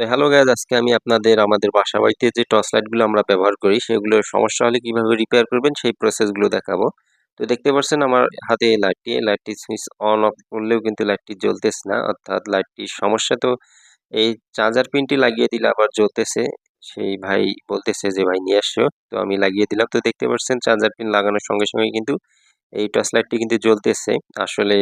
তো hello guys, আজকে আমি আপনাদের আমাদের বাসাবাড়িতে যে টর্চ লাইটগুলো আমরা ব্যবহার করি সেগুলোর সমস্যা হলে কিভাবে রিপেয়ার করবেন সেই প্রসেসগুলো দেখাবো। তো দেখতে পাচ্ছেন আমার হাতে এই লাইটটি সুইচ অন অফ করলেও কিন্তু লাইটটি জ্বলতেছে না, অর্থাৎ লাইটটির সমস্যা। তো এই চার্জার পিনটি লাগিয়ে দিলে আবার জ্বলতেছে। সেই ভাই বলতেছে যে ভাই নিয়ে আসছো, তো আমি লাগিয়ে দিলাম। তো দেখতে পাচ্ছেন চার্জার পিন লাগানোর সঙ্গে সঙ্গে কিন্তু এই টর্চ লাইটটি কিন্তু জ্বলতেছে। আসলে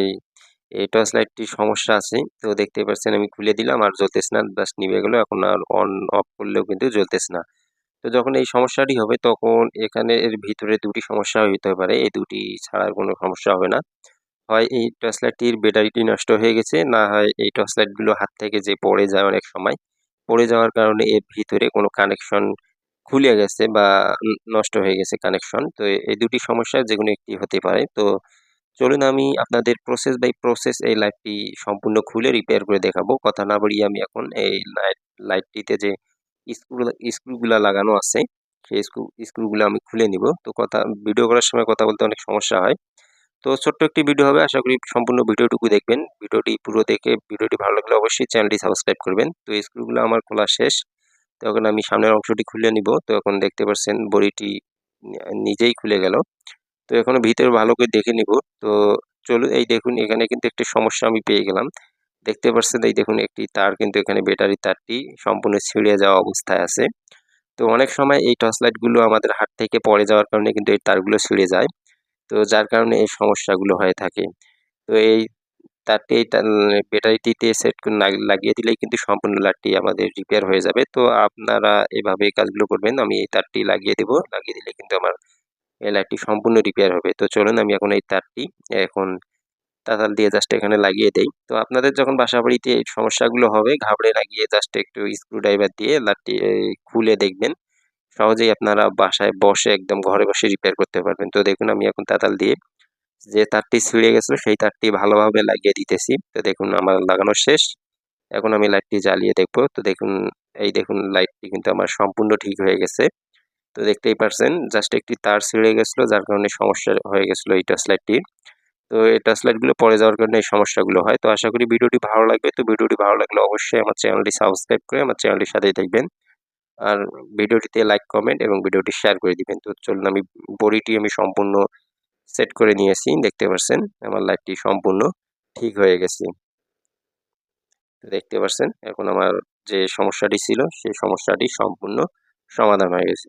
এই টর্চ লাইটটির সমস্যা আছে। তো দেখতে পাচ্ছেন আমি খুলে দিলাম আর জ্বলতেছে না, জাস্ট নিভে গেল। এখন আর অন অফ করলেও কিন্তু জ্বলতেছে না। তো যখন এই সমস্যাটি হবে তখন এখানে এর ভিতরে দুটি সমস্যা হইতে পারে, এই দুটি ছাড়া আর কোনো সমস্যা হবে না। হয় এই টর্চ লাইটটির ব্যাটারিটি নষ্ট হয়ে গেছে, না হয় এই টর্চ লাইটগুলো হাত থেকে যে পড়ে যায় অনেক সময়, পড়ে যাওয়ার কারণে এর ভিতরে কোনো কানেকশন খুলে গেছে বা নষ্ট হয়ে গেছে কানেকশন। তো এই দুটি সমস্যা যেকোনো একটি হতে পারে। তো চলুন আমি আপনাদের প্রসেস বাই প্রসেস এই লাইটটি সম্পূর্ণ খুলে রিপেয়ার করে দেখাবো। কথা না বাড়িয়ে আমি এখন এই লাইটটিতে যে স্ক্রুগুলা লাগানো আছে সেই স্ক্রুগুলো আমি খুলে নিব। তো ভিডিও করার সময় কথা বলতে অনেক সমস্যা হয়। তো ছোট্ট একটি ভিডিও হবে, আশা করি সম্পূর্ণ ভিডিওটুকু দেখবেন। ভিডিওটি পুরো দেখে ভিডিওটি ভালো লাগলে অবশ্যই চ্যানেলটি সাবস্ক্রাইব করবেন। তো স্ক্রুগুলো আমার খোলা শেষ। তো এখন আমি সামনের অংশটি খুলে নিব। তো এখন দেখতে পাচ্ছেন বডিটি নিজেই খুলে গেল। তো এখনো ভিতরে ভালো করে দেখে নিব। তো চলুন, এই দেখুন এখানে কিন্তু একটি সমস্যা আমি পেয়ে গেলাম। দেখতে পাচ্ছেন, এই দেখুন একটি তার কিন্তু এখানে ব্যাটারি তারটি সম্পূর্ণ ছিঁড়ে যাওয়া অবস্থায় আছে। তো অনেক সময় এই টর্চ লাইট গুলো আমাদের হাত থেকে পড়ে যাওয়ার কারণে কিন্তু এই তারগুলো ছিঁড়ে যায়। তো যার কারণে এই সমস্যাগুলো হয়ে থাকে। তো এই তারটি এই ব্যাটারিটিতে সেট করে লাগিয়ে দিলেই কিন্তু সম্পূর্ণ লাইটটি আমাদের রিপেয়ার হয়ে যাবে। তো আপনারা এভাবে এই কাজগুলো করবেন। আমি এই তারটি লাগিয়ে দেব, লাগিয়ে দিলে কিন্তু আমার এই লাইটটি সম্পূর্ণ রিপেয়ার হবে। তো চলুন আমি এখন এই তারটি এখন তাতাল দিয়ে জাস্ট এখানে লাগিয়ে দেই। তো আপনাদের যখন বাসাবাড়িতে এই সমস্যাগুলো হবে ঘাবড়ে না গিয়ে জাস্ট একটু স্ক্রুড্রাইভার দিয়ে লাইটটি খুলে দেখবেন। সহজেই আপনারা বাসায় বসে একদম ঘরে বসে রিপেয়ার করতে পারবেন। তো দেখুন আমি এখন তাতাল দিয়ে যে তারটি ছিঁড়ে গেছিল সেই তারটি ভালোভাবে লাগিয়ে দিতেছি। তো দেখুন আমার লাগানো শেষ। এখন আমি লাইটটি জ্বালিয়ে দেখবো। তো দেখুন, এই দেখুন লাইটটি কিন্তু আমার সম্পূর্ণ ঠিক হয়ে গেছে। তো দেখতেই পারছেন জাস্ট একটি তার ছিঁড়ে গেছিল, যার কারণে সমস্যা হয়ে গেছিল এই টর্চ লাইটটির। তো এই টাচ লাইট গুলো পড়ে যাওয়ার কারণে এই সমস্যাগুলো হয়। তো আশা করি ভিডিওটি ভালো লাগবে। তো ভিডিওটি ভালো লাগলে অবশ্যই আমার চ্যানেলটি সাবস্ক্রাইব করে আমার চ্যানেলটির সাথেই থাকবেন। আর ভিডিওটিতে লাইক, কমেন্ট এবং ভিডিওটি শেয়ার করে দিবেন। তো চলুন আমি বডিটি আমি সম্পূর্ণ সেট করে নিয়েছি। দেখতে পাচ্ছেন আমার লাইটটি সম্পূর্ণ ঠিক হয়ে গেছে। দেখতে পাচ্ছেন এখন আমার যে সমস্যাটি ছিল সেই সমস্যাটি সম্পূর্ণ সমাধান হয়ে গেছে।